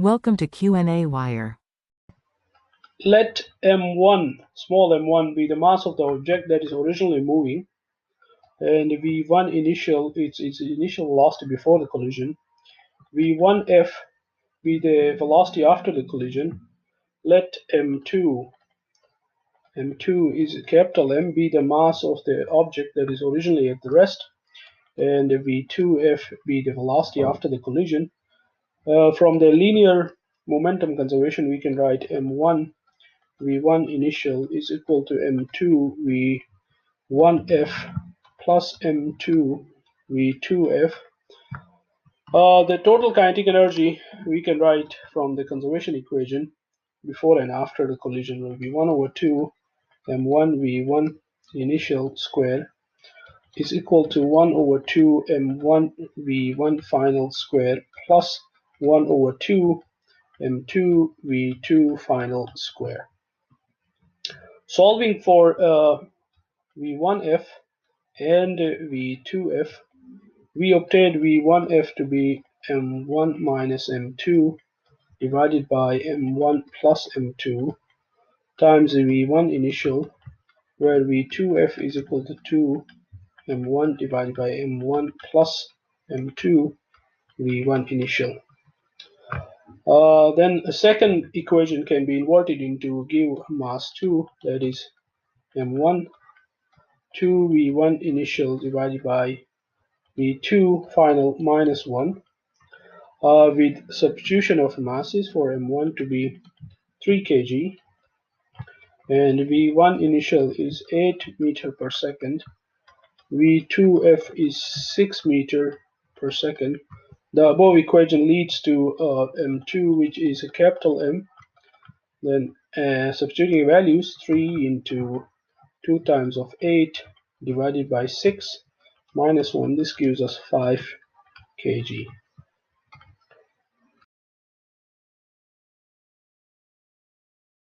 Welcome to qnawire. Let m1, small m1, be the mass of the object that is originally moving, and v1 initial, its initial velocity before the collision. v1f be the velocity after the collision. Let m2 is capital M, be the mass of the object that is originally at the rest, and v2f be the velocity after the collision. From the linear momentum conservation, we can write m1 v1 initial is equal to m2 v1f plus m2 v2f. The total kinetic energy we can write from the conservation equation before and after the collision will be 1 over 2 m1 v1 initial square is equal to 1 over 2 m1 v1 final square plus 1 over 2 m2 v2 final square. Solving for v1f and v2f, we obtained v1f to be m1 minus m2 divided by m1 plus m2 times the v1 initial, where v2f is equal to 2 m1 divided by m1 plus m2 v1 initial. Then a second equation can be inverted into give mass 2, that is m1 2 v1 initial divided by v2 final minus 1, with substitution of masses for m1 to be 3 kg and v1 initial is 8 meter per second, v2f is 6 meter per second. The above equation leads to m2, which is a capital M. Then substituting values, 3 into 2 times of 8 divided by 6 minus 1, this gives us 5 kg.